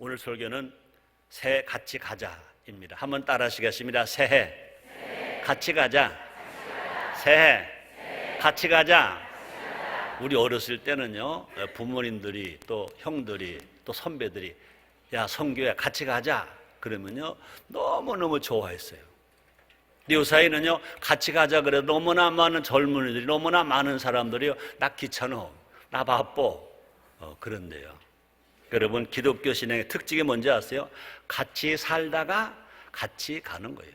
오늘 설교는 새해 같이 가자입니다. 한번 따라 하시겠습니다. 새해 같이 가자. 새해 같이 가자. 우리 어렸을 때는요, 부모님들이 또 형들이 또 선배들이 야 성교회 같이 가자 그러면요 너무너무 좋아했어요. 요사이는요 같이 가자 그래도 너무나 많은 젊은이들이, 너무나 많은 사람들이요, 나 귀찮아, 나 바빠, 그런데요, 여러분 기독교 신앙의 특징이 뭔지 아세요? 같이 살다가 같이 가는 거예요.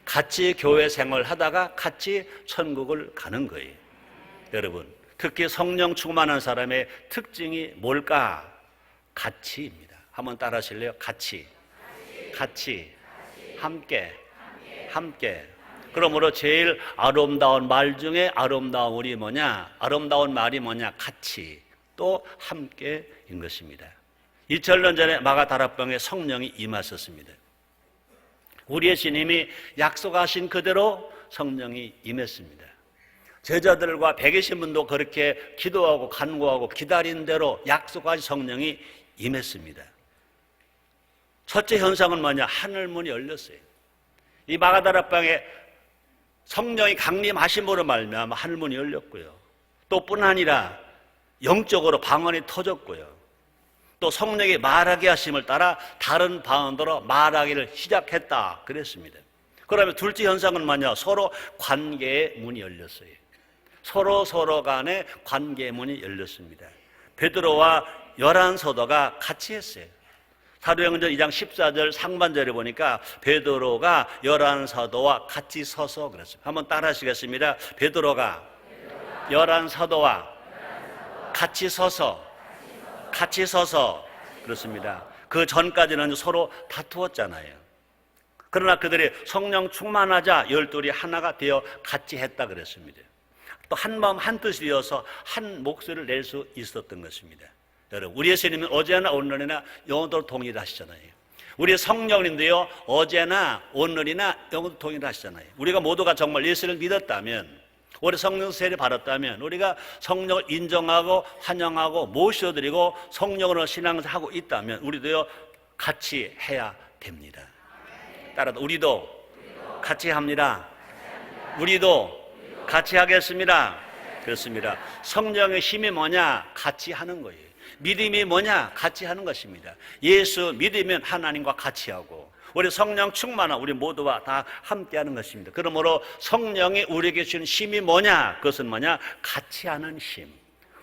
같이 교회 생활하다가 같이 천국을 가는 거예요. 여러분 특히 성령 충만한 사람의 특징이 뭘까? 같이입니다. 한번 따라 하실래요? 같이. 함께. 그러므로 제일 아름다운 말 중에 아름다운 말이 뭐냐? 아름다운 말이 뭐냐? 같이, 또 함께인 것입니다. 2000년 전에 마가다락방에 성령이 임하셨습니다. 우리의 주님이 약속하신 그대로 성령이 임했습니다. 제자들과 120분도 그렇게 기도하고 간구하고 기다린 대로 약속하신 성령이 임했습니다. 첫째 현상은 뭐냐? 하늘문이 열렸어요. 이 마가다락방에 성령이 강림하심으로 말미암아 하늘문이 열렸고요, 또 뿐 아니라 영적으로 방언이 터졌고요, 또 성령이 말하게 하심을 따라 다른 방언으로 말하기를 시작했다 그랬습니다. 그러면 둘째 현상은 뭐냐? 서로 관계의 문이 열렸어요. 서로 간의 관계의 문이 열렸습니다. 베드로와 11 사도가 같이 했어요. 사도행전 2장 14절 상반절에 보니까 베드로가 11 사도와 같이 서서 그랬어요. 한번 따라 하시겠습니다. 베드로가 11 사도와 같이 서서 그렇습니다. 그 전까지는 서로 다투었잖아요. 그러나 그들이 성령 충만하자 12이 하나가 되어 같이 했다 그랬습니다. 또 한 마음 한 뜻이 되어서 한 목소리를 낼 수 있었던 것입니다. 여러분, 우리 예수님은 어제나 오늘이나 영원토록 동일하시잖아요. 우리 성령님도요, 어제나 오늘이나 영원토록 동일하시잖아요. 우리가 모두가 정말 예수를 믿었다면, 우리 성령 세례를 받았다면, 우리가 성령을 인정하고 환영하고 모셔드리고 성령으로 신앙하고 있다면 우리도요 같이 해야 됩니다. 따라서 우리도 같이 합니다. 우리도 같이 하겠습니다. 그렇습니다. 성령의 힘이 뭐냐? 같이 하는 거예요. 믿음이 뭐냐? 같이 하는 것입니다. 예수 믿으면 하나님과 같이 하고, 우리 성령 충만한 우리 모두와 다 함께 하는 것입니다. 그러므로 성령이 우리에게 주는 힘이 뭐냐? 그것은 뭐냐? 같이 하는 힘.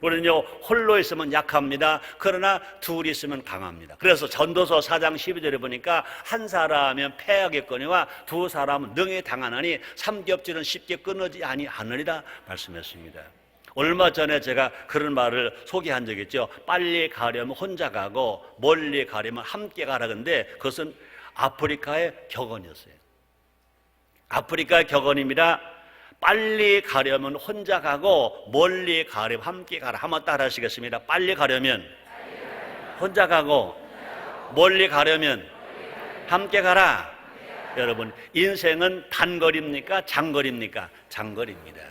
우리는요 홀로 있으면 약합니다. 그러나 둘이 있으면 강합니다. 그래서 전도서 4장 12절에 보니까 한 사람은 패하겠거니와 두 사람은 능히 당하나니 삼겹줄은 쉽게 끊어지지 아니하느니라 말씀했습니다. 얼마 전에 제가 그런 말을 소개한 적이 있죠. 빨리 가려면 혼자 가고 멀리 가려면 함께 가라. 근데 그것은 아프리카의 격언이었어요. 아프리카의 격언입니다. 빨리 가려면 혼자 가고 멀리 가려면 함께 가라. 한번 따라 하시겠습니다. 빨리 가려면 혼자 가고 멀리 가려면 함께 가라. 여러분, 인생은 단거리입니까? 장거리입니까? 장거리입니다.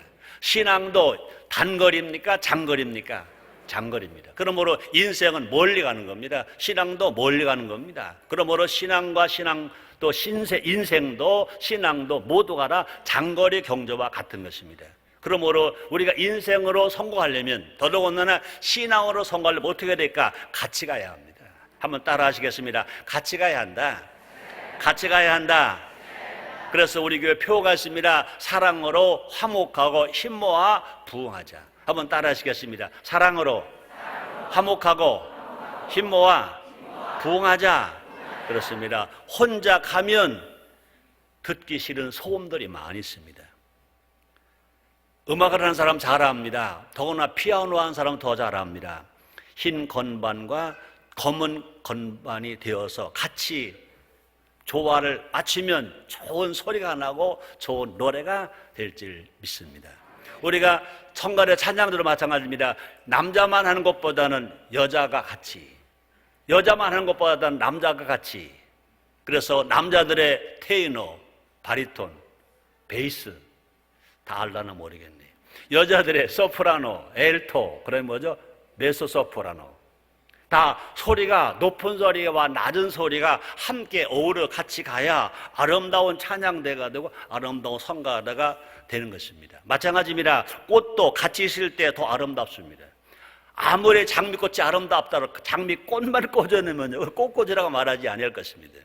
신앙도 단거리입니까? 장거리입니까? 장거리입니다. 그러므로 인생은 멀리 가는 겁니다. 신앙도 멀리 가는 겁니다. 그러므로 신앙과 신앙 또 인생도 신앙도 모두가 다 장거리 경주와 같은 것입니다. 그러므로 우리가 인생으로 성공하려면, 더더군다나 신앙으로 성공하려면 어떻게 될까? 같이 가야 합니다. 한번 따라 하시겠습니다. 같이 가야 한다. 같이 가야 한다. 그래서 우리 교회 표가 있습니다. 사랑으로 화목하고 힘 모아 부흥하자. 한번 따라 하시겠습니다. 사랑으로 화목하고 힘 모아 부흥하자. 그렇습니다. 혼자 가면 듣기 싫은 소음들이 많이 있습니다. 음악을 하는 사람 잘합니다. 더구나 피아노 하는 사람 더 잘합니다. 흰 건반과 검은 건반이 되어서 같이 조화를 맞추면 좋은 소리가 나고 좋은 노래가 될 줄 믿습니다. 우리가 성가대 찬양들도 마찬가지입니다. 남자만 하는 것보다는 여자가 같이, 여자만 하는 것보다는 남자가 같이. 그래서 남자들의 테이너, 바리톤, 베이스 다 알라나 모르겠네요. 여자들의 소프라노, 엘토, 그러면 뭐죠? 메소소프라노. 다 소리가, 높은 소리와 낮은 소리가 함께 어우러 같이 가야 아름다운 찬양대가 되고 아름다운 성가대가 되는 것입니다. 마찬가지입니다. 꽃도 같이 있을 때 더 아름답습니다. 아무리 장미꽃이 아름답다고 장미꽃만 꽂아내면 꽃꽂이라고 말하지 않을 것입니다.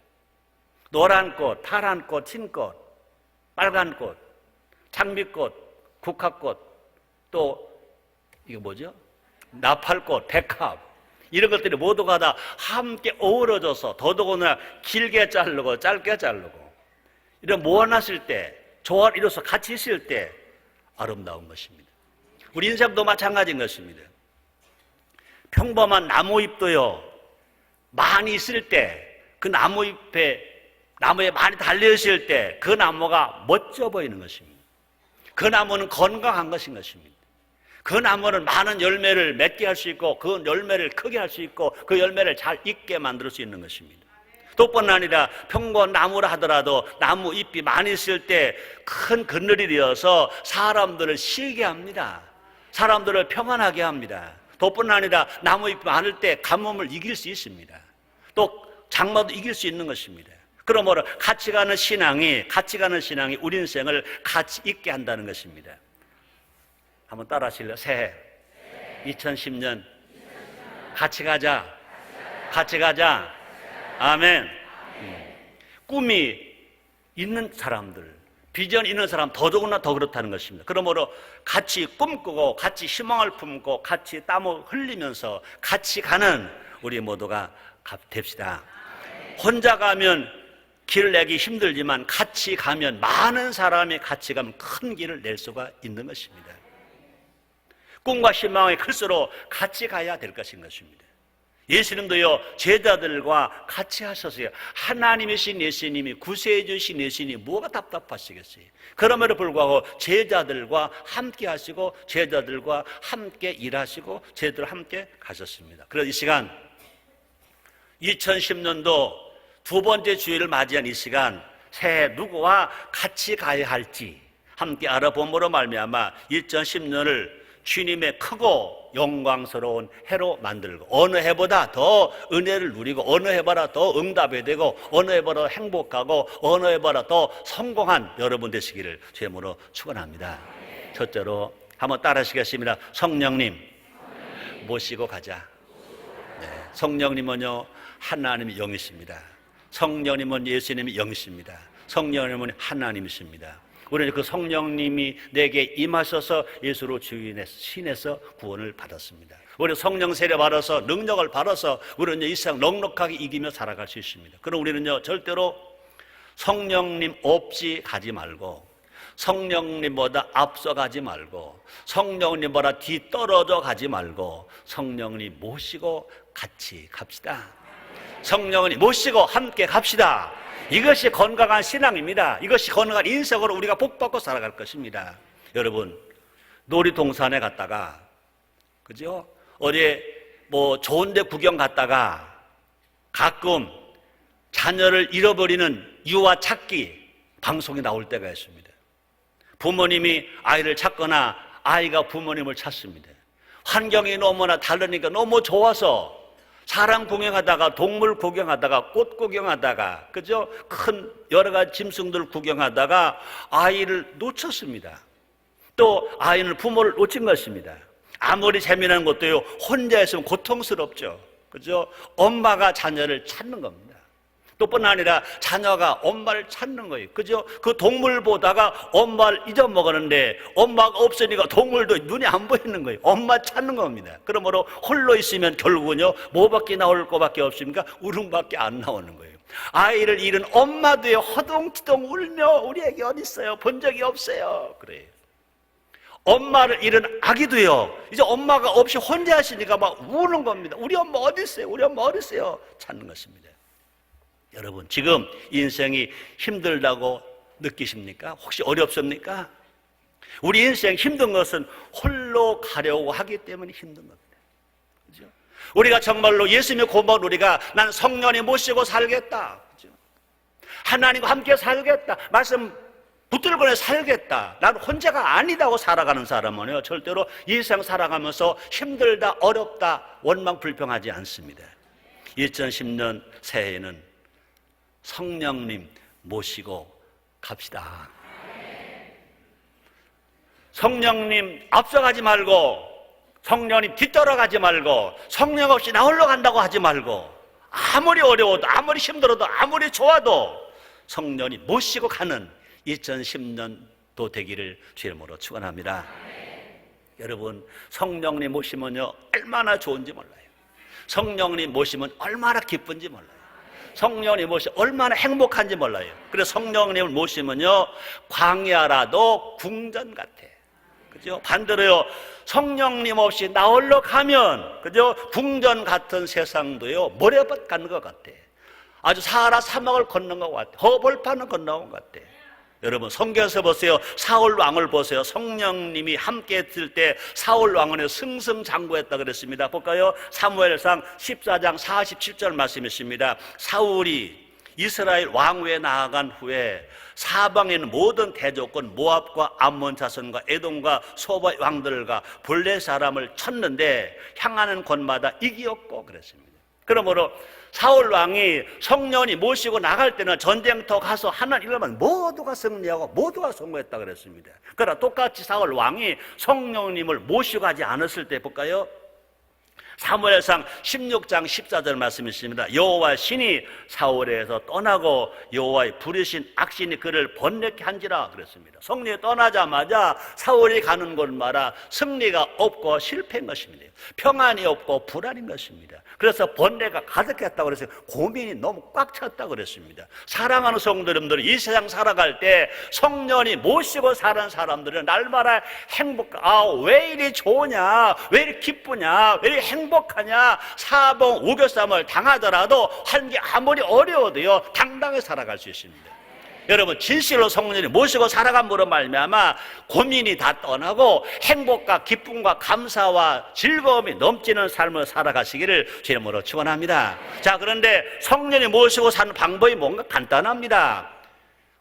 노란 꽃, 파란 꽃, 흰꽃, 빨간 꽃, 장미꽃, 국화꽃, 또 이거 뭐죠? 나팔꽃, 백합, 이런 것들이 모두가 다 함께 어우러져서 더더구나 길게 자르고 짧게 자르고 이런 모아놨을 때, 조화를 이뤄서 같이 있을 때 아름다운 것입니다. 우리 인생도 마찬가지인 것입니다. 평범한 나무잎도요, 많이 있을 때, 그 나무에 많이 달려있을 때 그 나무가 멋져 보이는 것입니다. 그 나무는 건강한 것인 것입니다. 그 나무는 많은 열매를 맺게 할 수 있고 그 열매를 크게 할 수 있고 그 열매를 잘 익게 만들 수 있는 것입니다. 또뿐 아니라 평범한 나무라 하더라도 나무 잎이 많이 있을 때 큰 그늘이 되어서 사람들을 쉬게 합니다. 사람들을 평안하게 합니다. 또뿐 아니라 나무 잎이 많을 때 가뭄을 이길 수 있습니다. 또 장마도 이길 수 있는 것입니다. 그러므로 같이 가는 신앙이 우리 인생을 같이 있게 한다는 것입니다. 한번 따라 하실래요? 새해 2010년 같이 가자. 아멘. 꿈이 있는 사람들, 비전이 있는 사람 더더구나 더 그렇다는 것입니다. 그러므로 같이 꿈꾸고 같이 희망을 품고 같이 땀을 흘리면서 같이 가는 우리 모두가 됩시다. 혼자 가면 길을 내기 힘들지만 같이 가면, 많은 사람이 같이 가면 큰 길을 낼 수가 있는 것입니다. 꿈과 희망이 클수록 같이 가야 될 것인 것입니다. 예수님도요, 제자들과 같이 하셨어요. 하나님이신 예수님이, 구세해 주신 예수님이 뭐가 답답하시겠어요? 그럼에도 불구하고 제자들과 함께 하시고 제자들과 함께 일하시고 제자들과 함께 가셨습니다. 그래서 이 시간 2010년도 두 번째 주일을 맞이한 이 시간, 새해 누구와 같이 가야 할지 함께 알아봄으로 말미암아 2010년을 주님의 크고 영광스러운 해로 만들고, 어느 해보다 더 은혜를 누리고, 어느 해보다 더 응답이 되고, 어느 해보다 더 행복하고, 어느 해보다 더 성공한 여러분 되시기를 주님으로 축원합니다. 첫째로 한번 따라하시겠습니다. 성령님 모시고 가자. 네, 성령님은요, 하나님의 영이십니다. 성령님은 예수님의 영이십니다. 성령님은 하나님이십니다. 우리는 그 성령님이 내게 임하셔서 예수로 신에서 구원을 받았습니다. 우리는 성령 세례 받아서 능력을 받아서 우리는 이 세상 넉넉하게 이기며 살아갈 수 있습니다. 그럼 우리는요, 절대로 성령님 없이 가지 말고, 성령님보다 앞서가지 말고, 성령님보다 뒤떨어져 가지 말고, 성령님 모시고 같이 갑시다. 성령님 모시고 함께 갑시다. 이것이 건강한 신앙입니다. 이것이 건강한 인생으로 우리가 복받고 살아갈 것입니다. 여러분, 놀이동산에 갔다가, 그죠? 어디 뭐 좋은 데 구경 갔다가 가끔 자녀를 잃어버리는 유아 찾기 방송이 나올 때가 있습니다. 부모님이 아이를 찾거나 아이가 부모님을 찾습니다. 환경이 너무나 다르니까 너무 좋아서 사람 구경하다가, 동물 구경하다가, 꽃 구경하다가, 그죠? 큰 여러 가지 짐승들 구경하다가 아이를 놓쳤습니다. 또 아이는 부모를 놓친 것입니다. 아무리 재미난 것도요, 혼자 있으면 고통스럽죠. 그죠? 엄마가 자녀를 찾는 겁니다. 또뿐 아니라 자녀가 엄마를 찾는 거예요. 그죠? 그 동물 보다가 엄마를 잊어먹었는데 엄마가 없으니까 동물도 눈이 안 보이는 거예요. 엄마 찾는 겁니다. 그러므로 홀로 있으면 결국은요, 뭐밖에 나올 거밖에 없습니까? 울음밖에 안 나오는 거예요. 아이를 잃은 엄마도요, 허둥지둥 울며 우리 애기 어디 있어요? 본 적이 없어요. 그래요. 엄마를 잃은 아기도요, 이제 엄마가 없이 혼자 하시니까 막 우는 겁니다. 우리 엄마 어디 있어요? 우리 엄마 어디 있어요? 찾는 것입니다. 여러분, 지금 인생이 힘들다고 느끼십니까? 혹시 어렵습니까? 우리 인생 힘든 것은 홀로 가려고 하기 때문에 힘든 겁니다. 그죠? 우리가 정말로 예수님의 고마운 우리가, 난 성령님 모시고 살겠다. 그죠? 하나님과 함께 살겠다. 말씀 붙들고 살겠다, 나는 혼자가 아니다고 살아가는 사람은요 절대로 이 세상 살아가면서 힘들다, 어렵다, 원망 불평하지 않습니다. 2010년 새해에는 성령님 모시고 갑시다. 성령님 앞서가지 말고, 성령님 뒤떨어가지 말고, 성령 없이 나 홀로 간다고 하지 말고, 아무리 어려워도, 아무리 힘들어도, 아무리 좋아도 성령님 모시고 가는 2010년도 되기를 주의 이름으로 축원합니다. 여러분, 성령님 모시면요 얼마나 좋은지 몰라요. 성령님 모시면 얼마나 기쁜지 몰라요. 성령님 모시면 얼마나 행복한지 몰라요. 그래서 성령님을 모시면요 광야라도 궁전 같아. 그죠? 반대로요 성령님 없이 나 홀로 가면, 그죠? 궁전 같은 세상도요 모래밭 가는 것 같아. 아주 사하라 사막을 걷는 것 같아. 허벌판을 건너온 것 같아. 여러분, 성경에서 보세요. 사울 왕을 보세요. 성령님이 함께 했을 때 사울 왕은 승승장구했다 그랬습니다. 볼까요? 사무엘상 14장 47절 말씀이십니다. 사울이 이스라엘 왕위에 나아간 후에 사방에 있는 모든 대적권 모압과 암몬 자손과 에돔과 소바 왕들과 블레 사람을 쳤는데 향하는 곳마다 이기었고 그랬습니다. 그러므로 사울 왕이 성령이 모시고 나갈 때는 전쟁터 가서 하나님 이러면 모두가 승리하고 모두가 성공했다 그랬습니다. 그러나 똑같이 사울 왕이 성령님을 모시고 가지 않았을 때 볼까요? 사무엘상 16장 14절 말씀이십니다. 여호와 신이 사울에서 떠나고 여호와의 부르신 악신이 그를 번뇌케 한지라 그랬습니다. 성령이 떠나자마자 사울이 가는 곳마다 승리가 없고 실패인 것입니다. 평안이 없고 불안인 것입니다. 그래서 번뇌가 가득했다고 그래서 고민이 너무 꽉 찼다고 그랬습니다. 사랑하는 성도 여러분들, 이 세상 살아갈 때 성령이 모시고 사는 사람들은 날마다 왜 이리 좋으냐, 왜 이리 기쁘냐, 왜 이리 행복하냐, 사봉 우겨쌈을 당하더라도 하는 게 아무리 어려워도요 당당히 살아갈 수 있습니다. 여러분, 진실로 성령이 모시고 살아감으로 말미암아 고민이 다 떠나고 행복과 기쁨과 감사와 즐거움이 넘치는 삶을 살아가시기를 주의 이름으로 축원합니다. 자, 그런데 성령이 모시고 사는 방법이 뭔가 간단합니다.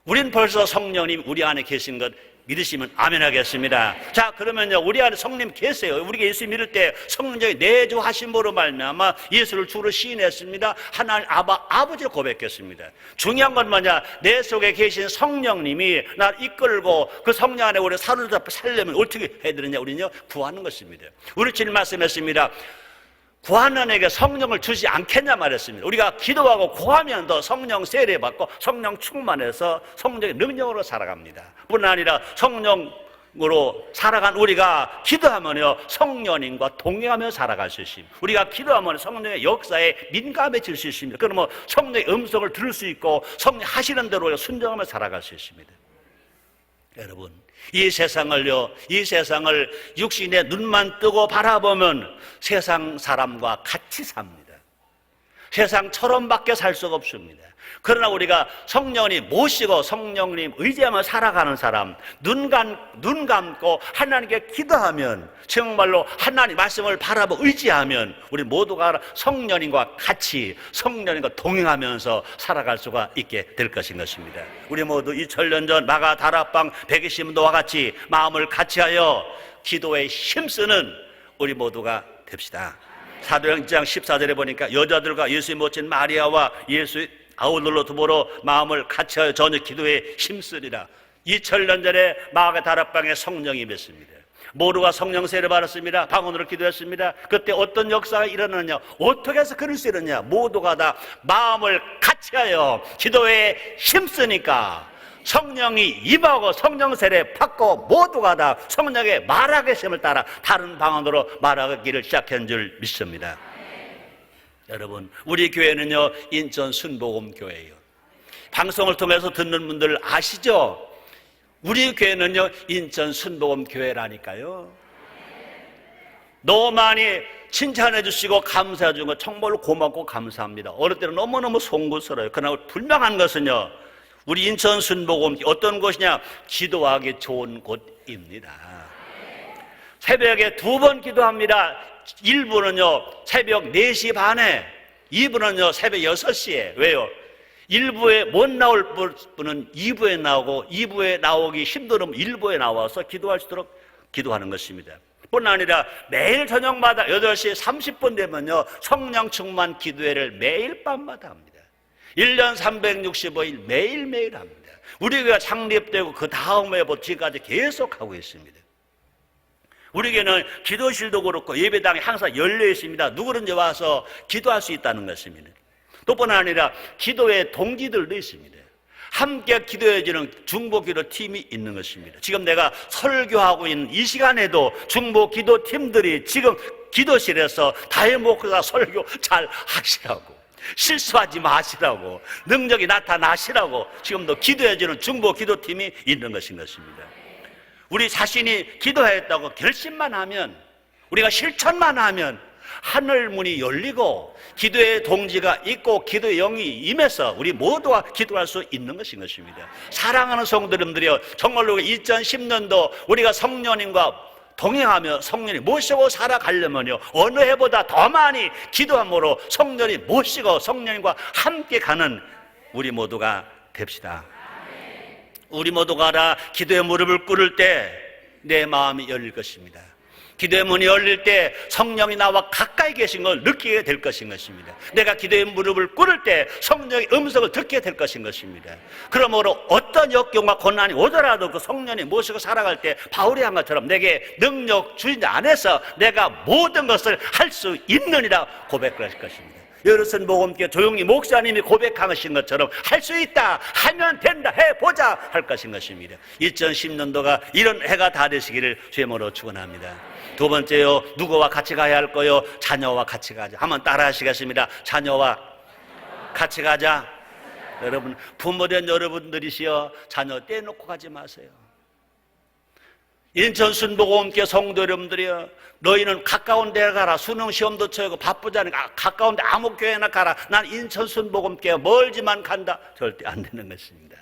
우린 벌써 성령님 우리 안에 계신 것 믿으시면 아멘 하겠습니다. 자, 그러면요 우리 안에 성령 계세요. 우리가 예수 믿을 때 성령이 내주하심으로 말미암아 예수를 주로 시인했습니다. 하나님 아버지를 고백했습니다. 중요한 건 뭐냐, 내 속에 계신 성령님이 나를 이끌고 그 성령 안에 우리 사로잡혀 살려면 어떻게 해야 되느냐, 우리는요 구하는 것입니다. 우리 주님 말씀했습니다. 구하는 에게 성령을 주지 않겠냐 말했습니다. 우리가 기도하고 구하면 더 성령 세례받고 성령 충만해서 성령의 능력으로 살아갑니다. 뿐 아니라 성령으로 살아간 우리가 기도하면요 성령님과 동행하며 살아갈 수 있습니다. 우리가 기도하면 성령의 역사에 민감해질 수 있습니다. 그러면 성령의 음성을 들을 수 있고 성령 하시는 대로 순종하며 살아갈 수 있습니다. 여러분, 이 세상을요, 이 세상을 육신의 눈만 뜨고 바라보면 세상 사람과 같이 삽니다. 세상처럼밖에 살 수가 없습니다. 그러나 우리가 성령이 모시고 성령님 의지하며 살아가는 사람, 눈 감고 하나님께 기도하면, 정말로 하나님 말씀을 바라보고 의지하면 우리 모두가 성령님과 같이 성령님과 동행하면서 살아갈 수가 있게 될 것입니다. 우리 모두 2000년 전 마가 다락방 120문도와 같이 마음을 같이하여 기도에 힘쓰는 우리 모두가 됩시다. 사도행전 14절에 보니까 여자들과 예수의 모친 마리아와 예수의 아우들로 두보로 마음을 같이하여 전혀 기도에 힘쓰리라. 2000년 전에 마가 다락방에 성령이 임했습니다. 모두가 성령 세례를 받았습니다. 방언으로 기도했습니다. 그때 어떤 역사가 일어나느냐, 어떻게 해서 그럴 수 있느냐, 모두가 다 마음을 같이하여 기도에 힘쓰니까 성령이 임하고 성령 세례 받고 모두가 다 성령의 말하계심을 따라 다른 방언으로 말하기를 시작한 줄 믿습니다. 여러분, 우리 교회는요 인천 순복음교회예요. 방송을 통해서 듣는 분들 아시죠? 우리 교회는요 인천 순복음교회라니까요. 너무 많이 칭찬해 주시고 감사해 주신 거 정말로 고맙고 감사합니다. 어느 때는 너무너무 송구스러워요. 그러나 분명한 것은요, 우리 인천 순복음 어떤 곳이냐, 기도하기 좋은 곳입니다. 새벽에 2번 기도합니다. 1부는요 새벽 4시 반에, 2부는요 새벽 6시에. 왜요? 일부에 못 나올 분은 2부에 나오고 2부에 나오기 힘들면 1부에 나와서 기도할 수 있도록 기도하는 것입니다. 뿐 아니라 매일 저녁마다 8시 30분 되면요, 성령 충만 기도회를 매일 밤마다 합니다. 1년 365일 매일매일 합니다. 우리 교회가 창립되고 그 다음 해부터 지금까지 계속 하고 있습니다. 우리 교회는 기도실도 그렇고 예배당이 항상 열려 있습니다. 누구든지 와서 기도할 수 있다는 것입니다. 또뿐 아니라 기도회 동지들도 있습니다. 함께 기도해주는 중보기도 팀이 있는 것입니다. 지금 내가 설교하고 있는 이 시간에도 중보기도 팀들이 지금 기도실에서 다해 목사 설교 잘 하시라고, 실수하지 마시라고, 능력이 나타나시라고 지금도 기도해주는 중보기도팀이 있는 것입니다. 우리 자신이 기도했다고 결심만 하면, 우리가 실천만 하면 하늘 문이 열리고 기도의 동지가 있고 기도의 영이 임해서 우리 모두가 기도할 수 있는 것입니다. 사랑하는 성도님들이여, 정말로 2010년도 우리가 성령님과 동행하며 성령이 모시고 살아가려면요, 어느 해보다 더 많이 기도함으로 성령이 모시고 성령님과 함께 가는 우리 모두가 됩시다. 우리 모두가 다 기도의 무릎을 꿇을 때 내 마음이 열릴 것입니다. 기도의 문이 열릴 때 성령이 나와 가까이 계신 걸 느끼게 될 것인 것입니다. 내가 기도의 무릎을 꿇을 때 성령의 음성을 듣게 될 것인 것입니다. 그러므로 어떤 역경과 고난이 오더라도 그 성령이 모시고 살아갈 때 바울이 한 것처럼 내게 능력 주인 자 안에서 내가 모든 것을 할 수 있느니라 고백할 것입니다. 여러분 복음께 조용히 목사님이 고백하신 것처럼 할 수 있다, 하면 된다, 해보자 할 것인 것입니다. 2010년도가 이런 해가 다 되시기를 주님으로 축원합니다. 두 번째요, 누구와 같이 가야 할 거요? 자녀와 같이 가자. 한번 따라 하시겠습니다. 자녀와 같이 가자. 여러분, 부모된 여러분들이시여, 자녀 떼놓고 가지 마세요. 인천 순복음교회 성도 여러분들이여, 너희는 가까운 데 가라. 수능 시험도 쳐고 바쁘잖아요. 가까운 데 아무 교회나 가라. 난 인천 순복음교회 멀지만 간다. 절대 안 되는 것입니다.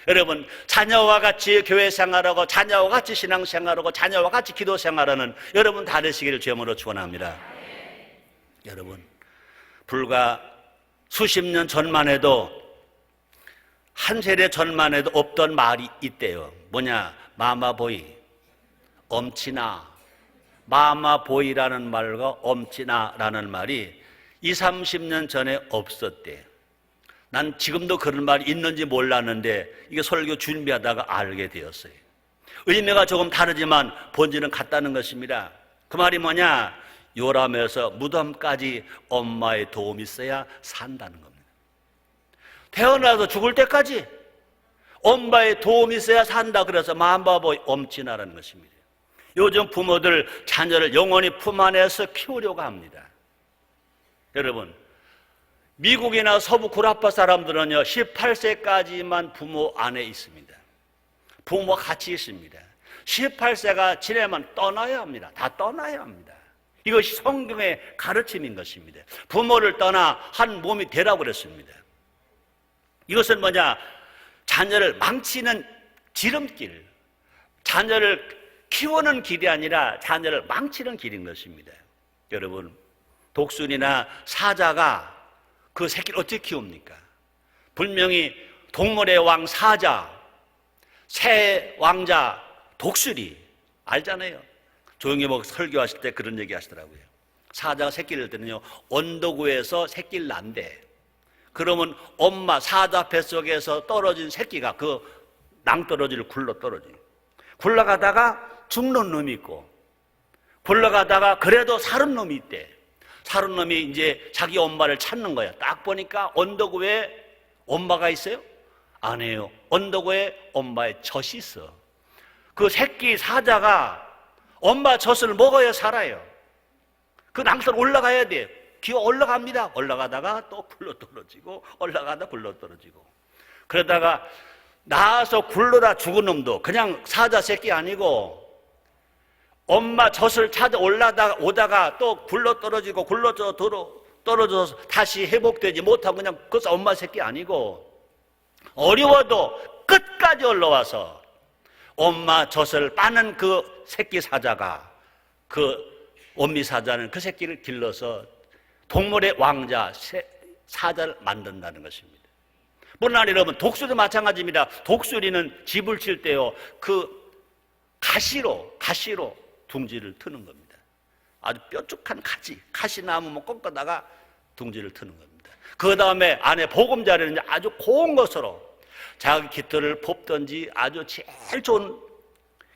여러분, 자녀와 같이 교회 생활하고 자녀와 같이 신앙 생활하고 자녀와 같이 기도 생활하는 여러분 다 되시기를 주님으로 축원합니다. 여러분, 불과 수십 년 전만 해도, 한 세대 전만 해도 없던 말이 있대요. 뭐냐? 마마보이, 엄친아. 마마보이라는 말과 엄친아라는 말이 20, 30년 전에 없었대. 난 지금도 그런 말이 있는지 몰랐는데 이게 설교 준비하다가 알게 되었어요. 의미가 조금 다르지만 본질은 같다는 것입니다. 그 말이 뭐냐? 요람에서 무덤까지 엄마의 도움이 있어야 산다는 겁니다. 태어나서 죽을 때까지 엄마의 도움이 있어야 산다. 그래서 마마보이, 엄친아라는 것입니다. 요즘 부모들 자녀를 영원히 품 안에서 키우려고 합니다. 여러분, 미국이나 서부 구라파 사람들은요, 18세까지만 부모 안에 있습니다. 부모와 같이 있습니다. 18세가 지나면 떠나야 합니다. 다 떠나야 합니다. 이것이 성경의 가르침인 것입니다. 부모를 떠나 한 몸이 되라고 그랬습니다. 이것은 뭐냐? 자녀를 망치는 지름길, 자녀를 키우는 길이 아니라 자녀를 망치는 길인 것입니다. 여러분, 독수리나 사자가 그 새끼를 어떻게 키웁니까? 분명히 동물의 왕 사자, 새 왕자 독수리 알잖아요. 조용히 설교하실 때 그런 얘기 하시더라고요. 사자가 새끼를 때는요, 언덕위에서 새끼를 낳는데, 그러면 엄마 사자 뱃속에서 떨어진 새끼가 그 낭떠러지를 굴러 떨어져요. 굴러가다가 죽는 놈이 있고, 굴러가다가 그래도 살은 놈이 있대. 살은 놈이 이제 자기 엄마를 찾는 거야. 딱 보니까 언덕 위에 엄마가 있어요? 아니에요. 언덕 위에 엄마의 젖이 있어. 그 새끼 사자가 엄마 젖을 먹어야 살아요. 그 낭떠러 올라가야 돼. 기어 올라갑니다. 올라가다가 또 굴러 떨어지고, 올라가다 굴러 떨어지고. 그러다가 나와서 굴러다 죽은 놈도 그냥 사자 새끼 아니고 엄마 젖을 찾아 오다가 또 굴러 떨어지고 떨어져서 다시 회복되지 못하고 그냥 그것은 엄마 새끼 아니고, 어려워도 끝까지 올라와서 엄마 젖을 빠는 그 새끼 사자가, 그 엄미 사자는 그 새끼를 길러서 동물의 왕자 사자를 만든다는 것입니다. 뿐만 아니라 여러분, 독수리도 마찬가지입니다. 독수리는 집을 칠 때요, 그 가시로 둥지를 트는 겁니다. 아주 뾰족한 가시나무 뭐 꺾어다가 둥지를 트는 겁니다. 그 다음에 안에 보금자리는 아주 고운 것으로 자기 깃털을 뽑든지 아주 제일 좋은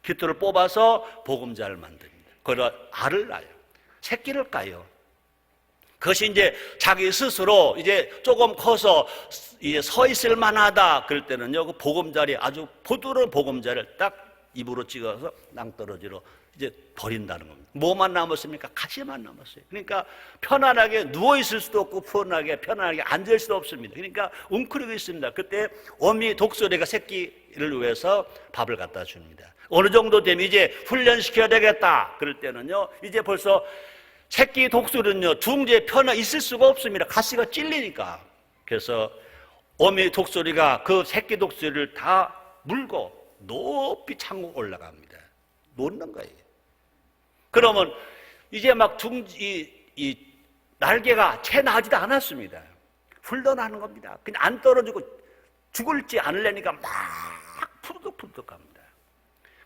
깃털을 뽑아서 보금자를 만듭니다. 그걸 알을 낳아요. 새끼를 까요. 그것이 이제 자기 스스로 이제 조금 커서 이제 서 있을 만하다 그럴 때는요, 그 보금자리, 아주 부드러운 보금자리를 딱 입으로 찍어서 낭떠러지로 이제 버린다는 겁니다. 뭐만 남았습니까? 가시만 남았어요. 그러니까 편안하게 누워 있을 수도 없고 편안하게 앉을 수도 없습니다. 그러니까 웅크리고 있습니다. 그때 어미 독수리가 새끼를 위해서 밥을 갖다 줍니다. 어느 정도 되면 이제 훈련시켜야 되겠다 그럴 때는요, 이제 벌써 새끼 독수리는요, 둥지에 편하 있을 수가 없습니다. 가시가 찔리니까. 그래서 어미 독수리가 그 새끼 독수리를 다 물고 높이 창고 올라갑니다. 놓는 거예요. 그러면 이제 막 이 날개가 채 나지도 않았습니다. 훈련하는 겁니다. 그냥 안 떨어지고 죽을지 않으려니까 막 푸르득푸르득 갑니다.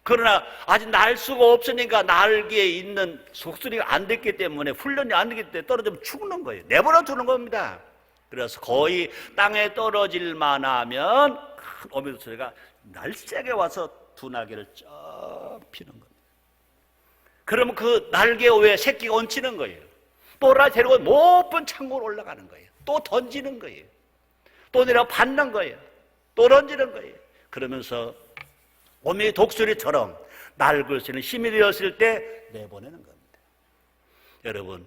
그러나 아직 날 수가 없으니까 날개에 있는 독수리가 안 됐기 때문에, 훈련이 안 되기 때문에 떨어지면 죽는 거예요. 내버려 두는 겁니다. 그래서 거의 땅에 떨어질 만하면 큰 어미 독수리가 날쌔게 와서 두 날개를 쩍 피는 겁니다. 그러면 그 날개 위에 새끼가 얹히는 거예요. 또 데리고 높은 창고로 올라가는 거예요. 또 던지는 거예요. 또 내려 받는 거예요. 또 던지는 거예요. 그러면서 어미 독수리처럼 날걸 수 있는 힘이 되었을 때 내보내는 겁니다. 여러분,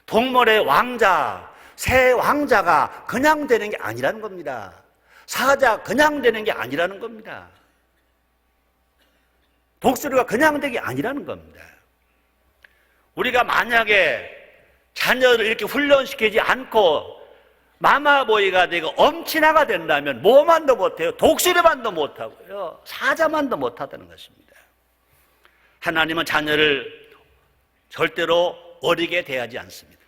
동물의 왕자, 새 왕자가 그냥 되는 게 아니라는 겁니다. 사자 그냥 되는 게 아니라는 겁니다. 독수리가 그냥 되는 게 아니라는 겁니다. 우리가 만약에 자녀를 이렇게 훈련시키지 않고 마마보이가 되고 엄친아가 된다면 뭐만도 못해요. 독수리만도 못하고요, 사자만도 못하다는 것입니다. 하나님은 자녀를 절대로 어리게 대하지 않습니다.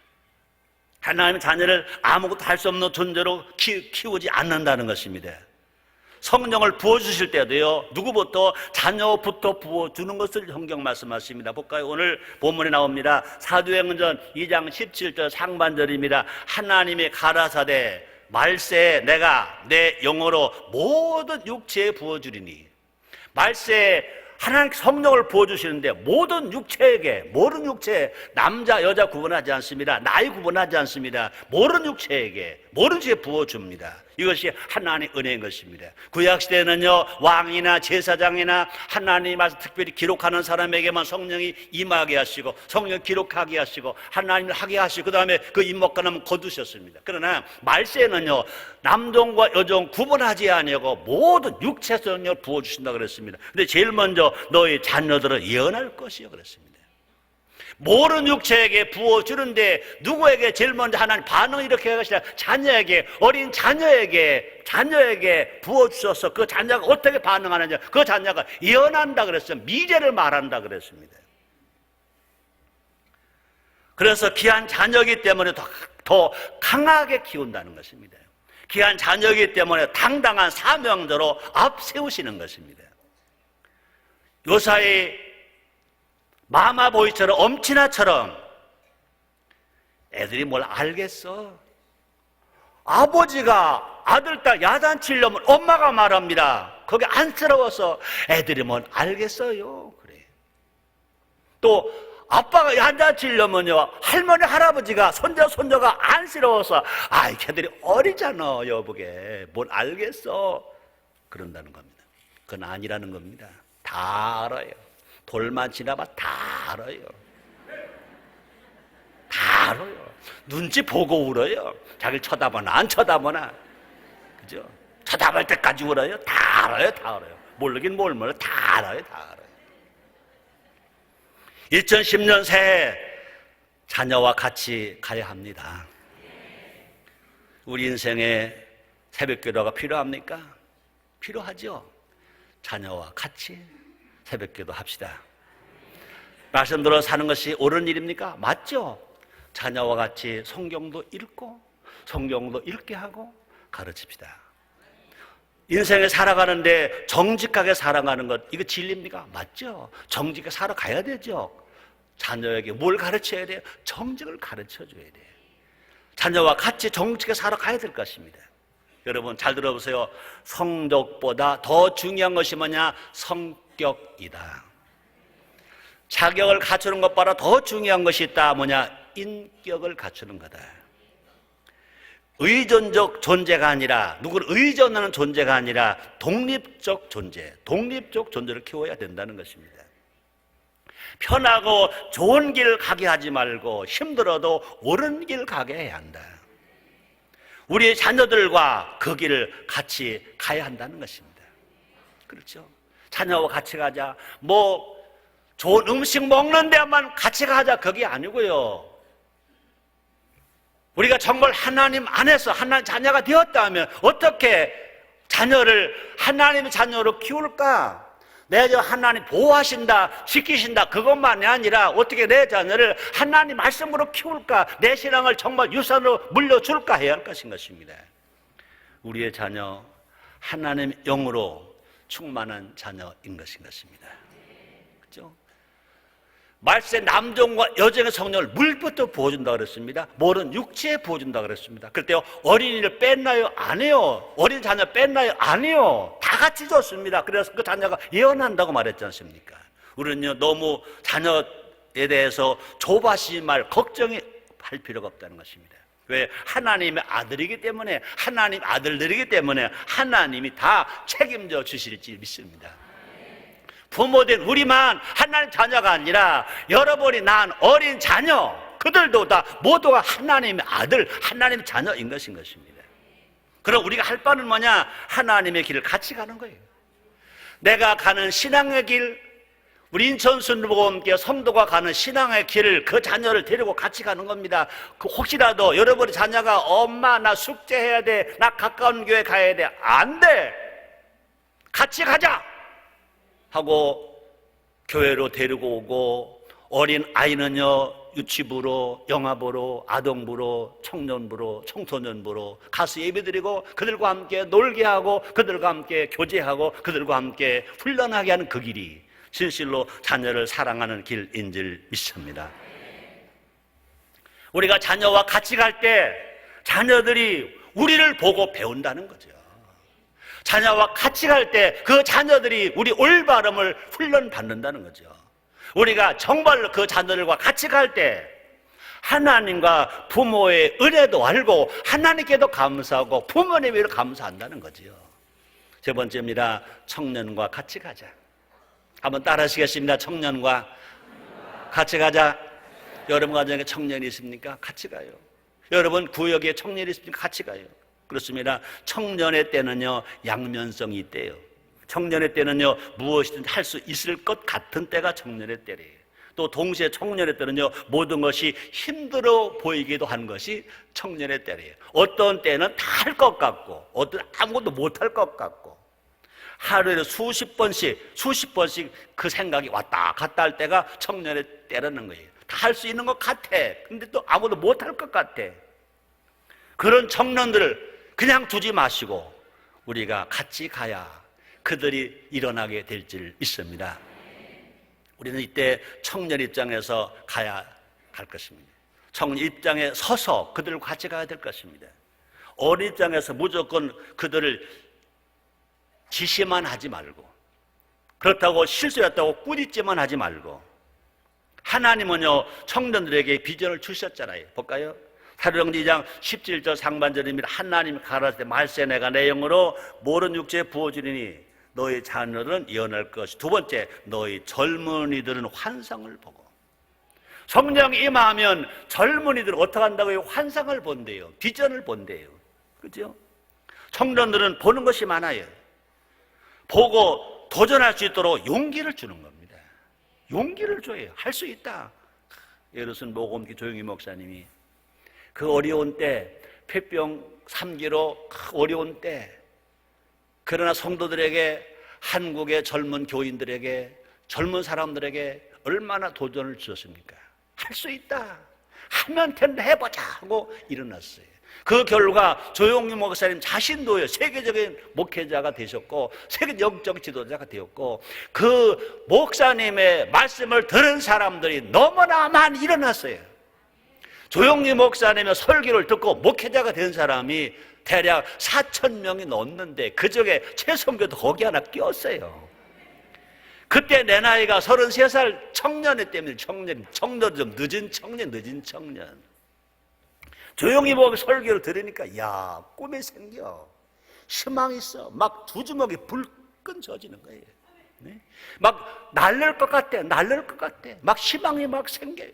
하나님은 자녀를 아무것도 할 수 없는 존재로 키우지 않는다는 것입니다. 성령을 부어주실 때도요, 누구부터? 자녀부터 부어주는 것을 성경 말씀하십니다. 볼까요? 오늘 본문에 나옵니다. 사도행전 2장 17절 상반절입니다. 하나님이 가라사대 말세에 내가 내 영으로 모든 육체에 부어주리니. 말세에 하나님 성령을 부어주시는데 모든 육체에게, 모든 육체에, 남자 여자 구분하지 않습니다. 나이 구분하지 않습니다. 모든 육체에게, 모든 죄에 부어줍니다. 이것이 하나님의 은혜인 것입니다. 구약시대에는요, 왕이나 제사장이나 하나님 말씀 특별히 기록하는 사람에게만 성령이 임하게 하시고, 성령 기록하게 하시고, 하나님을 하게 하시고, 그 다음에 그 임목관하면 거두셨습니다. 그러나 말세에는요, 남종과 여종 구분하지 아니하고 모든 육체 성령을 부어주신다고 그랬습니다. 근데 제일 먼저 너희 자녀들은 예언할 것이요 그랬습니다. 모든 육체에게 부어주는데 누구에게 제일 먼저 하나님 반응을 이렇게 하시냐? 자녀에게, 어린 자녀에게 부어주셔서 그 자녀가 어떻게 반응하느냐? 그 자녀가 예언한다 그랬어요. 미래를 말한다 그랬습니다. 그래서 귀한 자녀이기 때문에 더 강하게 키운다는 것입니다. 귀한 자녀이기 때문에 당당한 사명자로 앞세우시는 것입니다. 요사이 마마보이처럼, 엄친아처럼 애들이 뭘 알겠어? 아버지가 아들, 딸 야단치려면 엄마가 말합니다. 그게 안쓰러워서 애들이 뭘 알겠어요? 그래. 또 아빠가 야단치려면요, 할머니, 할아버지가, 손자, 손녀가 안쓰러워서 아이, 걔들이 어리잖아, 여보게. 뭘 알겠어? 그런다는 겁니다. 그건 아니라는 겁니다. 다 알아요. 돌만 지나봐 다 알아요. 다 알아요. 눈치 보고 울어요. 자기를 쳐다보나 안 쳐다보나. 그죠? 쳐다볼 때까지 울어요. 다 알아요. 다 알아요. 모르긴 뭘 몰라. 다 알아요. 다 알아요. 2010년 새해 자녀와 같이 가야 합니다. 우리 인생에 새벽기도가 필요합니까? 필요하죠. 자녀와 같이 새벽기도 합시다. 말씀대로 사는 것이 옳은 일입니까? 맞죠? 자녀와 같이 성경도 읽고 성경도 읽게 하고 가르칩시다. 인생에 살아가는데 정직하게 살아가는 것, 이거 진리입니까? 맞죠? 정직하게 살아가야 되죠. 자녀에게 뭘 가르쳐야 돼요? 정직을 가르쳐줘야 돼요. 자녀와 같이 정직하게 살아가야 될 것입니다. 여러분 잘 들어보세요. 성적보다 더 중요한 것이 뭐냐? 성격이다. 자격을 갖추는 것보다 더 중요한 것이 있다. 뭐냐? 인격을 갖추는 거다. 의존적 존재가 아니라, 누구를 의존하는 존재가 아니라 독립적 존재, 독립적 존재를 키워야 된다는 것입니다. 편하고 좋은 길 가게 하지 말고 힘들어도 옳은 길 가게 해야 한다. 우리의 자녀들과 그 길을 같이 가야 한다는 것입니다. 그렇죠? 자녀와 같이 가자, 뭐 좋은 음식 먹는 데만 같이 가자, 그게 아니고요. 우리가 정말 하나님 안에서 하나님 자녀가 되었다면 어떻게 자녀를 하나님의 자녀로 키울까? 내 저 하나님 보호하신다, 지키신다, 그것만이 아니라 어떻게 내 자녀를 하나님 말씀으로 키울까? 내 신앙을 정말 유산으로 물려줄까 해야 할 것입니다. 우리의 자녀, 하나님 영으로 충만한 자녀인 것입니다. 그렇죠? 말세 남종과 여종의 성령을 물부터 부어준다 그랬습니다. 물은 육체에 부어준다 그랬습니다. 그럴 때 어린이를 뺐나요? 안 해요. 어린 자녀 뺐나요? 안 해요. 다 같이 줬습니다. 그래서 그 자녀가 예언한다고 말했지 않습니까? 우리는요, 너무 자녀에 대해서 조바심 말 걱정이 할 필요가 없다는 것입니다. 왜? 하나님의 아들이기 때문에, 하나님 아들들이기 때문에 하나님이 다 책임져 주실지 믿습니다. 부모된 우리만 하나님 자녀가 아니라 여러분이 낳은 어린 자녀, 그들도 다 모두가 하나님의 아들, 하나님의 자녀인 것입니다. 그럼 우리가 할 바는 뭐냐? 하나님의 길을 같이 가는 거예요. 내가 가는 신앙의 길, 우리 인천순복음교회 성도가 가는 신앙의 길을 그 자녀를 데리고 같이 가는 겁니다. 혹시라도 여러분의 자녀가 엄마 나 숙제해야 돼, 나 가까운 교회 가야 돼, 안 돼, 같이 가자 하고 교회로 데리고 오고, 어린 아이는요 유치부로, 영아부로, 아동부로, 청년부로, 청소년부로 가서 예배드리고 그들과 함께 놀게 하고 그들과 함께 교제하고 그들과 함께 훈련하게 하는 그 길이 진실로 자녀를 사랑하는 길인 줄 믿습니다. 우리가 자녀와 같이 갈 때 자녀들이 우리를 보고 배운다는 거죠. 자녀와 같이 갈 때 그 자녀들이 우리 올바름을 훈련받는다는 거죠. 우리가 정말로 그 자녀들과 같이 갈 때 하나님과 부모의 은혜도 알고 하나님께도 감사하고 부모님에게도 감사한다는 거죠. 세 번째입니다. 청년과 같이 가자. 한번 따라 하시겠습니다. 청년과 같이 가자. 여러분 가정에 청년이 있습니까? 같이 가요. 여러분 구역에 청년이 있습니까? 같이 가요. 그렇습니다. 청년의 때는요 양면성이 있대요. 청년의 때는요 무엇이든 할 수 있을 것 같은 때가 청년의 때래요. 또 동시에 청년의 때는요 모든 것이 힘들어 보이기도 한 것이 청년의 때래요. 어떤 때는 다 할 것 같고 어떤 아무것도 못할 것 같고, 하루에 수십 번씩 그 생각이 왔다 갔다 할 때가 청년의 때라는 거예요. 다 할 수 있는 것 같아. 근데 또 아무도 못할 것 같아. 그런 청년들을 그냥 두지 마시고 우리가 같이 가야 그들이 일어나게 될 줄 믿습니다. 우리는 이때 청년 입장에서 가야 할 것입니다. 청년 입장에 서서 그들과 같이 가야 될 것입니다. 어린 입장에서 무조건 그들을 지시만 하지 말고, 그렇다고 실수였다고 꾸짖지만 하지 말고, 하나님은요 청년들에게 비전을 주셨잖아요. 볼까요? 사도행전 2장 17절 상반절입니다. 하나님이 가라사대 말세 내가 내 영으로 모든 육체에 부어주리니 너희 자녀들은 예언할 것이. 두 번째, 너희 젊은이들은 환상을 보고. 성령이 임하면 젊은이들은 어떻게 한다고요? 환상을 본대요. 비전을 본대요. 그죠? 청년들은 보는 것이 많아요. 보고 도전할 수 있도록 용기를 주는 겁니다. 용기를 줘요. 할 수 있다. 예루살렘 모금기 조용희 목사님이 그 어려운 때, 폐병 3기로 그 어려운 때, 그러나 성도들에게, 한국의 젊은 교인들에게, 젊은 사람들에게 얼마나 도전을 주셨습니까? 할 수 있다. 하면 된다, 해보자 하고 일어났어요. 그 결과 조용기 목사님 자신도요, 세계적인 목회자가 되셨고 세계 영적 지도자가 되었고, 그 목사님의 말씀을 들은 사람들이 너무나 많이 일어났어요. 조용기 목사님의 설교를 듣고 목회자가 된 사람이 대략 4,000명이 넘는데 그중에 최성교도 거기 하나 끼었어요. 그때 내 나이가 33살 청년이 때문에 청년 좀 늦은 청년. 조용히 보고 설교를 들으니까 야, 꿈이 생겨. 희망이 있어. 막 두 주먹이 불끈 져지는 거예요. 네? 막 날릴 것 같아. 막 희망이 막 생겨요.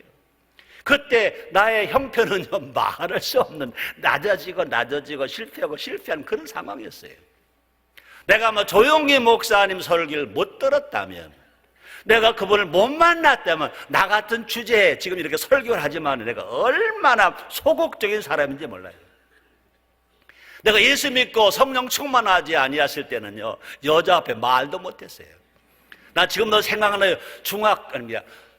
그때 나의 형편은요, 말할 수 없는 낮아지고 실패한 그런 상황이었어요. 내가 뭐 조용기 목사님 설교를 못 들었다면, 내가 그분을 못 만났다면 나 같은 주제에 지금 이렇게 설교를 하지만 내가 얼마나 소극적인 사람인지 몰라요. 내가 예수 믿고 성령 충만하지 아니했을 때는요, 여자 앞에 말도 못했어요. 나 지금도 생각나요.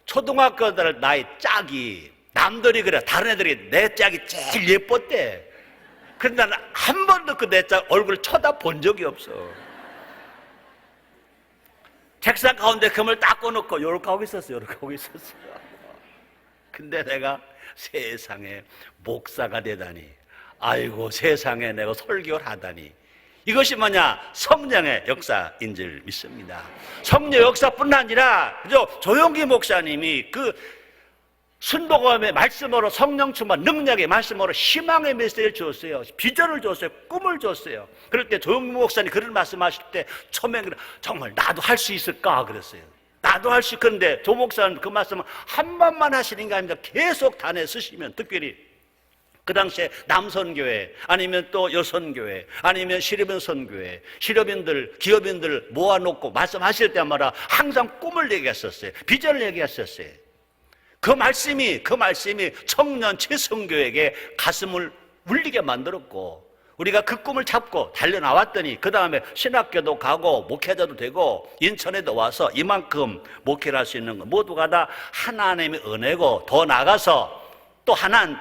초등학교들 나의 짝이, 남들이 그래, 다른 애들이 내 짝이 제일 예뻤대. 근데 나는 한 번도 그 내 짝 얼굴 쳐다본 적이 없어. 책상 가운데 금을 딱 꺼놓고 요렇게 하고 있었어요. 근데 내가 세상에 목사가 되다니, 아이고 세상에 내가 설교를 하다니, 이것이 뭐냐? 성령의 역사인 줄 믿습니다. 성령 역사뿐 아니라 그죠? 조용기 목사님이 그 순복음의 말씀으로, 성령 충만 능력의 말씀으로 희망의 메시지를 줬어요. 비전을 줬어요. 꿈을 줬어요. 그럴 때 조용기 목사님 그런 말씀하실 때 처음에 정말 나도 할 수 있을까 그랬어요. 나도 할 수 있는데 조 목사는 그 말씀을 한 번만 하시는 게 아니라 계속 단에 쓰시면, 특별히 그 당시에 남선교회 아니면 또 여선교회 아니면 실업인 선교회, 실업인들, 기업인들 모아놓고 말씀하실 때마다 항상 꿈을 얘기했었어요. 비전을 얘기했었어요. 그 말씀이 청년 최성교에게 가슴을 울리게 만들었고, 우리가 그 꿈을 잡고 달려나왔더니 그 다음에 신학교도 가고 목회자도 되고 인천에도 와서 이만큼 목회를 할 수 있는 거 모두가 다 하나님의 은혜고, 더 나아가서 또 하나는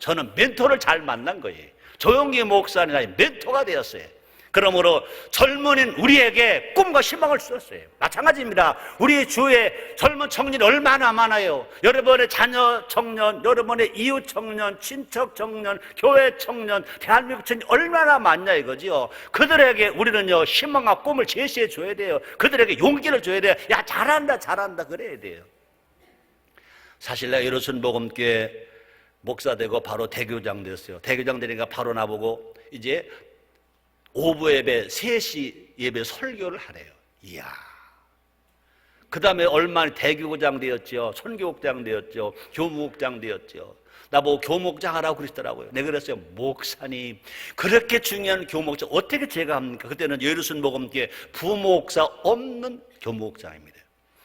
저는 멘토를 잘 만난 거예요. 조용기 목사님이 멘토가 되었어요. 그러므로 젊은인 우리에게 꿈과 희망을 주었어요. 마찬가지입니다. 우리 주위에 젊은 청년이 얼마나 많아요. 여러분의 자녀 청년, 여러분의 이웃 청년, 친척 청년, 교회 청년, 대한민국 청년 얼마나 많냐 이거지요. 그들에게 우리는요, 희망과 꿈을 제시해 줘야 돼요. 그들에게 용기를 줘야 돼요. 야, 잘한다 그래야 돼요. 사실 내가 여로순복음교회 목사 되고 바로 대교장 됐어요. 대교장 되니까 바로 나보고 이제 오후 예배, 3시 예배 설교를 하래요. 이야. 그 다음에 얼마나 대교장 되었죠. 선교국장 되었죠. 교무국장 되었죠. 나보고 교목장 하라고 그러시더라고요. 내가 그랬어요. 목사님, 그렇게 중요한 교목장 어떻게 제가 합니까? 그때는 여로순복음교회 부목사 없는 교목장입니다.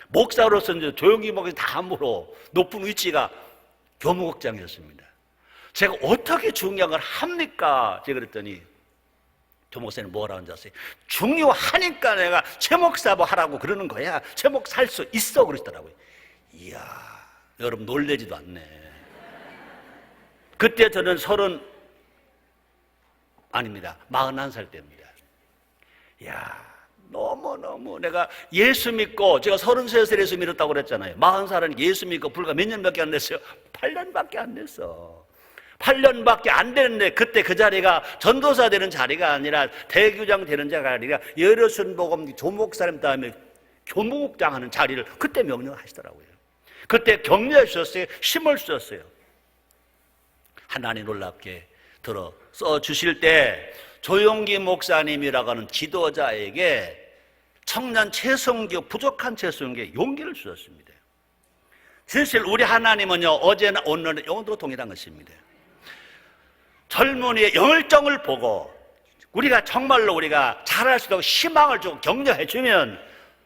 목사로서 이제 조용기 목사님 다음으로 높은 위치가 교무국장이었습니다. 제가 어떻게 중요한 걸 합니까? 제가 그랬더니 조 목사님 뭐라고 하셨어요? 중요하니까 내가 최목사부 하라고 그러는 거야. 최목사 할 수 있어 그러시더라고요. 이야, 여러분 놀래지도 않네. 그때 저는 41살 때입니다. 이야, 너무너무 내가 예수 믿고, 제가 33살 예수 믿었다고 그랬잖아요. 40살은 예수 믿고 불과 몇 년밖에 안 됐어요. 8년밖에 안 됐어. 8년밖에 안 되는데 그때 그 자리가 전도사 되는 자리가 아니라 대교장 되는 자리가 아니라 여로순복음 조목사님 다음에 교무국장 하는 자리를 그때 명령하시더라고요. 그때 격려해 주셨어요. 힘을 주셨어요. 하나님 놀랍게 들어 써주실 때 조용기 목사님이라고 하는 지도자에게 청년 최성교, 부족한 최성교에 용기를 주셨습니다. 사실 우리 하나님은요, 어제나 오늘은 영원토록 동일한 것입니다. 젊은이의 열정을 보고 우리가 정말로 우리가 잘할 수 있도록 희망을 주고 격려해 주면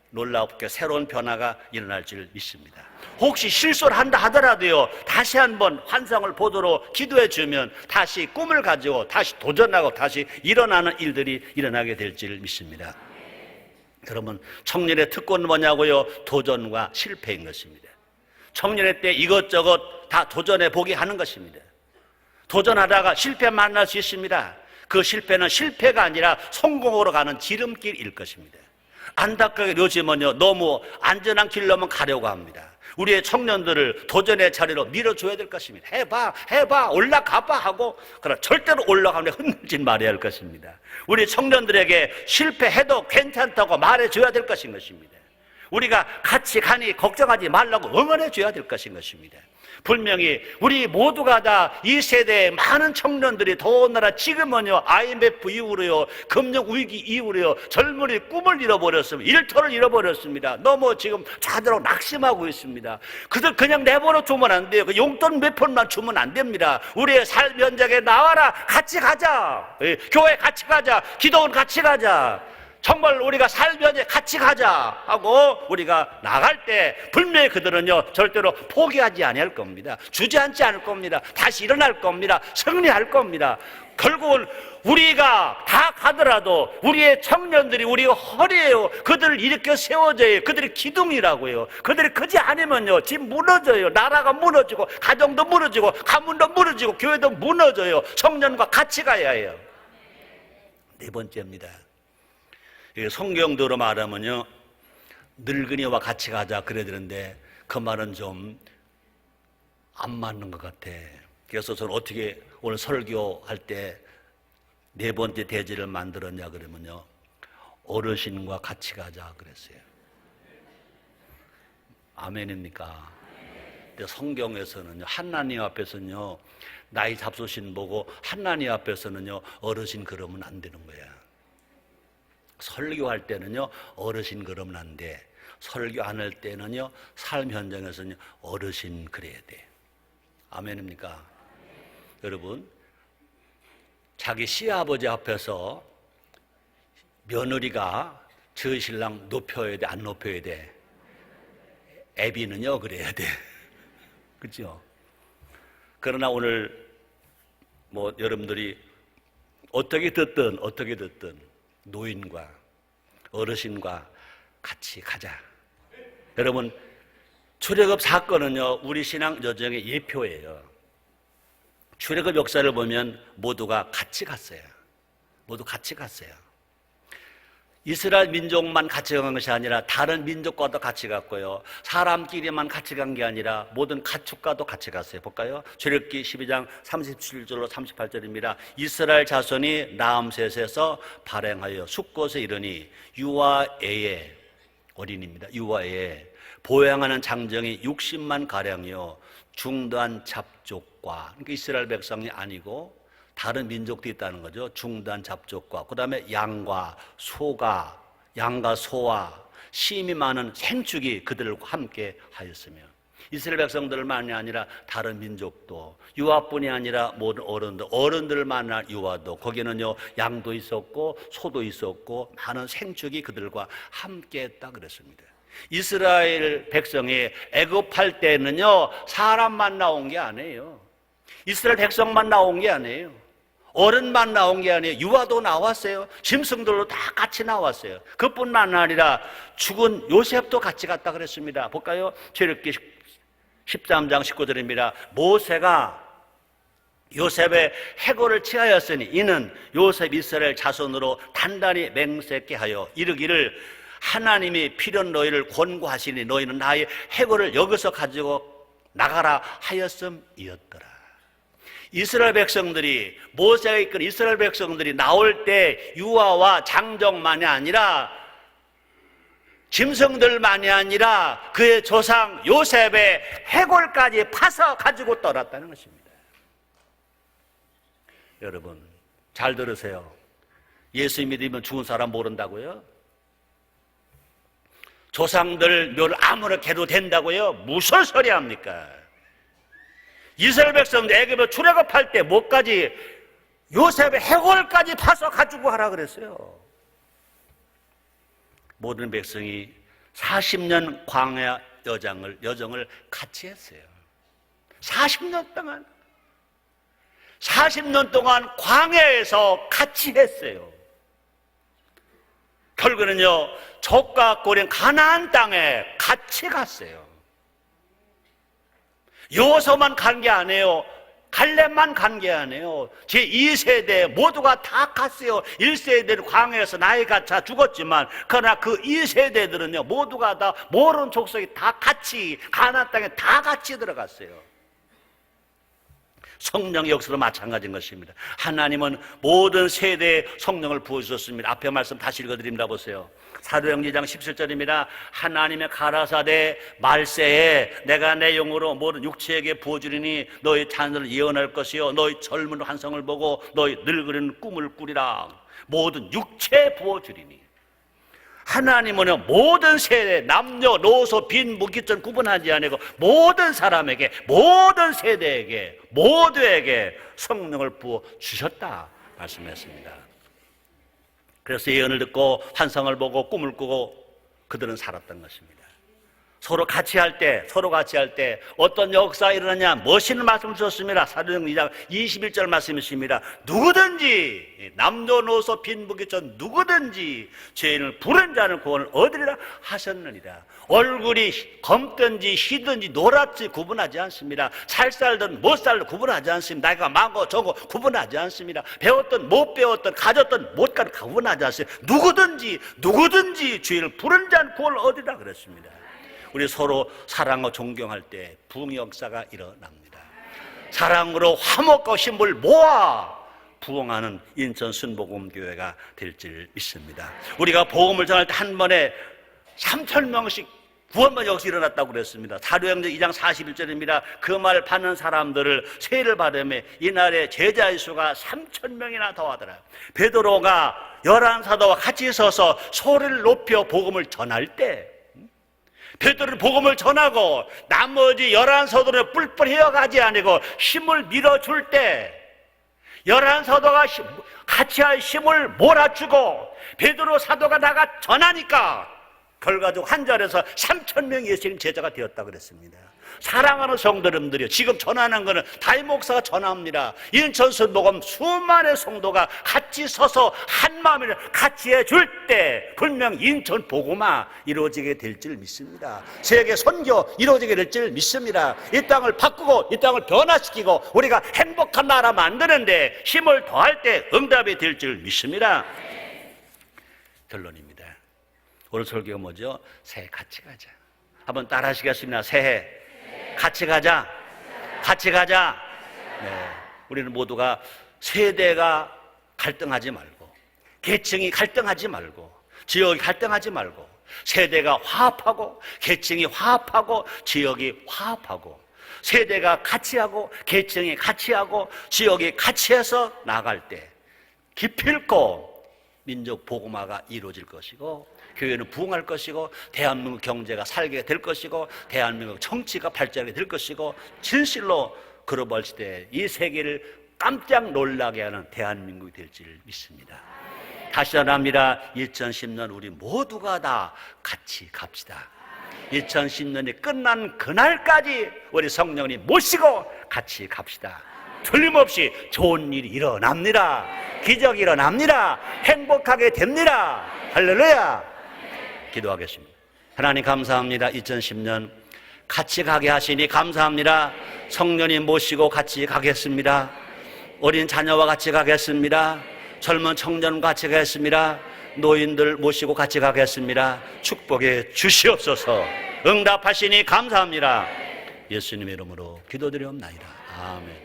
놀랍게 새로운 변화가 일어날 줄 믿습니다. 혹시 실수를 한다 하더라도요, 다시 한번 환상을 보도록 기도해 주면 다시 꿈을 가지고 다시 도전하고 다시 일어나는 일들이 일어나게 될 줄 믿습니다. 여러분, 청년의 특권은 뭐냐고요? 도전과 실패인 것입니다. 청년의 때 이것저것 다 도전해 보게 하는 것입니다. 도전하다가 실패 만날 수 있습니다. 그 실패는 실패가 아니라 성공으로 가는 지름길일 것입니다. 안타깝게 요즘은요, 너무 안전한 길로만 가려고 합니다. 우리의 청년들을 도전의 자리로 밀어줘야 될 것입니다. 해봐, 올라가봐 하고, 그러나 절대로 올라가면 흔들진 말해야 할 것입니다. 우리 청년들에게 실패해도 괜찮다고 말해줘야 될 것인 것입니다. 우리가 같이 가니 걱정하지 말라고 응원해줘야 될 것인 것입니다. 분명히 우리 모두가 다 이 세대의 많은 청년들이 더군다나 지금은요, IMF 이후로요, 금융위기 이후로요, 젊은이 꿈을 잃어버렸습니다. 일터를 잃어버렸습니다. 너무 지금 좌절하고 낙심하고 있습니다. 그들 그냥 내버려 두면 안 돼요. 그 용돈 몇 푼만 주면 안 됩니다. 우리의 삶 현장에 나와라. 같이 가자. 교회 같이 가자. 기도원 같이 가자. 정말 우리가 살면서 같이 가자 하고 우리가 나갈 때 분명히 그들은요, 절대로 포기하지 아니할 겁니다. 주저앉지 않을 겁니다. 다시 일어날 겁니다. 승리할 겁니다. 결국은 우리가 다 가더라도 우리의 청년들이 우리 허리에요, 그들을 일으켜 세워줘요. 그들이 기둥이라고요. 그들이 크지 않으면요, 집 무너져요. 나라가 무너지고, 가정도 무너지고, 가문도 무너지고, 교회도 무너져요. 청년과 같이 가야 해요. 네 번째입니다. 성경대로 말하면요, 늙은이와 같이 가자 그래야 되는데 그 말은 좀 안 맞는 것 같아. 그래서 저는 어떻게 오늘 설교할 때 네 번째 대지를 만들었냐 그러면요, 어르신과 같이 가자 그랬어요. 아멘입니까? 근데 성경에서는요, 하나님 앞에서는요, 나이 잡수신 보고 하나님 앞에서는요, 어르신 그러면 안 되는 거야. 설교할 때는요, 어르신 그러면 안 돼. 설교 안 할 때는요, 삶 현장에서는 어르신 그래야 돼. 아멘입니까? 여러분, 자기 시아버지 앞에서 며느리가 저 신랑 높여야 돼, 안 높여야 돼? 애비는요, 그래야 돼. 그렇죠? 그러나 오늘 여러분들이 어떻게 듣든 노인과 어르신과 같이 가자. 여러분, 출애굽 사건은요, 우리 신앙 여정의 예표예요. 출애굽 역사를 보면 모두가 같이 갔어요. 모두 같이 갔어요. 이스라엘 민족만 같이 간 것이 아니라 다른 민족과도 같이 갔고요, 사람끼리만 같이 간 게 아니라 모든 가축과도 같이 갔어요. 볼까요? 출애굽기 12장 37절로 38절입니다. 이스라엘 자손이 라암셋에서 발행하여 숫곳에 이르니 유아애의 어린입니다. 유아애의 보행하는 장정이 60만 가량이요, 중도한 잡족과, 그러니까 이스라엘 백성이 아니고 다른 민족도 있다는 거죠. 중도한 잡족과, 그 다음에 양과 소와 심이 많은 생축이 그들과 함께 하였으며, 이스라엘 백성들만이 아니라 다른 민족도, 유아뿐이 아니라 모든 어른들만 아니라 유아도, 거기는요, 양도 있었고 소도 있었고 많은 생축이 그들과 함께 했다 그랬습니다. 이스라엘 백성이 애굽할 때는요, 사람만 나온 게 아니에요. 이스라엘 백성만 나온 게 아니에요. 어른만 나온 게 아니에요. 유아도 나왔어요. 짐승들도 다 같이 나왔어요. 그뿐만 아니라 죽은 요셉도 같이 갔다 그랬습니다. 볼까요? 출애굽기 13장 19절입니다. 모세가 요셉의 해골을 취하였으니 이는 요셉 이스라엘 자손으로 단단히 맹세케 하여 이르기를 하나님이 필연 너희를 권고하시니 너희는 나의 해골을 여기서 가지고 나가라 하였음이었더라. 이스라엘 백성들이, 모세가 이끈 이스라엘 백성들이 나올 때 유아와 장정만이 아니라 짐승들만이 아니라 그의 조상 요셉의 해골까지 파서 가지고 떠났다는 것입니다. 여러분, 잘 들으세요. 예수 믿으면 죽은 사람 모른다고요? 조상들 묘를 아무렇게 해도 된다고요? 무슨 소리 합니까? 이스라엘 백성들 애굽에 출애굽할 때 뭐까지, 요셉의 해골까지 파서 가지고 하라 그랬어요. 모든 백성이 40년 광야 여정을 같이 했어요. 40년 동안 광야에서 같이 했어요. 결국은요, 적과 고린 가나안 땅에 같이 갔어요. 여호수아만 간 게 아니에요. 갈렙만 간 게 아니에요. 제2세대 모두가 다 갔어요. 1세대는 광야에서 나이가 차 죽었지만, 그러나 그 2세대들은요 모두가 다 모르는 족속이 다 같이 가나안 땅에 다 같이 들어갔어요. 성령 역사도 마찬가지인 것입니다. 하나님은 모든 세대에 성령을 부어주셨습니다. 앞에 말씀 다시 읽어드립니다. 보세요. 사도행전 2장 17절입니다. 하나님의 가라사대 말세에 내가 내 영으로 모든 육체에게 부어주리니 너희 자녀를 예언할 것이요 너희 젊은 환상을 보고 너희 늙으리는 꿈을 꾸리라. 모든 육체에 부어주리니. 하나님은 모든 세대, 남녀, 노소, 빈, 무기전 구분하지 아니고 모든 사람에게, 모든 세대에게, 모두에게 성령을 부어 주셨다 말씀했습니다. 그래서 예언을 듣고 환상을 보고 꿈을 꾸고 그들은 살았던 것입니다. 서로 같이 할 때 어떤 역사가 일어나냐, 멋있는 말씀을 주셨습니다. 사도행전 2장 21절 말씀이십니다. 누구든지 남녀노소 빈부귀천 누구든지 죄인을 부른 자는 구원을 얻으리라 하셨느니라. 얼굴이 검든지 희든지 노랗지 구분하지 않습니다. 잘 살든 못 살든 구분하지 않습니다. 나이가 많고 적고 구분하지 않습니다. 배웠든 못 배웠든 가졌든 못 가든 구분하지 않습니다. 누구든지 죄인을 부른 자는 구원을 얻으리라 그랬습니다. 우리 서로 사랑하고 존경할 때 부흥의 역사가 일어납니다. 사랑으로 화목과 힘을 모아 부흥하는 인천 순복음교회가 될 줄 믿습니다. 우리가 복음을 전할 때 한 번에 3,000명씩 구원만 역시 일어났다고 그랬습니다. 사도행전 2장 41절입니다. 그 말 받는 사람들을 세례를 받으며 이날에 제자의 수가 3,000명이나 더하더라. 베드로가 11사도와 같이 서서 소리를 높여 복음을 전할 때 베드로는 복음을 전하고 나머지 11사도는 뿔뿔 헤어가지 아니고 힘을 밀어줄 때 11사도가 같이 할 힘을 몰아주고 베드로 사도가 나가 전하니까 결과적으로 한 자리에서 3,000명이 예수님 제자가 되었다고 그랬습니다. 사랑하는 성도님들이요, 지금 전하는 것은 다임 목사가 전합니다. 인천 순복음 수많은 성도가 같이 서서 한 마음을 같이 해줄 때 분명 인천 복음화 이루어지게 될 줄 믿습니다. 세계 선교 이루어지게 될 줄 믿습니다. 이 땅을 바꾸고 이 땅을 변화시키고 우리가 행복한 나라 만드는데 힘을 더할 때 응답이 될 줄 믿습니다. 결론입니다. 오늘 설교가 뭐죠? 새해 같이 가자. 한번 따라 하시겠습니다. 새해 같이 가자. 같이 가자. 네. 우리는 모두가 세대가 갈등하지 말고, 계층이 갈등하지 말고, 지역이 갈등하지 말고, 세대가 화합하고, 계층이 화합하고, 지역이 화합하고, 세대가 같이 하고, 계층이 같이 하고, 지역이 같이 해서 나갈 때 기필코 민족 복음화가 이루어질 것이고, 교회는 부흥할 것이고, 대한민국 경제가 살게 될 것이고, 대한민국 정치가 발전하게 될 것이고, 진실로 그러볼 때 이 세계를 깜짝 놀라게 하는 대한민국이 될 줄 믿습니다. 다시 전합니다. 2010년 우리 모두가 다 같이 갑시다. 2010년이 끝난 그날까지 우리 성령님 모시고 같이 갑시다. 틀림없이 좋은 일이 일어납니다. 기적이 일어납니다. 행복하게 됩니다. 할렐루야. 기도하겠습니다. 하나님 감사합니다. 2010년 같이 가게 하시니 감사합니다. 성령님 모시고 같이 가겠습니다. 어린 자녀와 같이 가겠습니다. 젊은 청년과 같이 가겠습니다. 노인들 모시고 같이 가겠습니다. 축복해 주시옵소서. 응답하시니 감사합니다. 예수님의 이름으로 기도드리옵나이다. 아멘.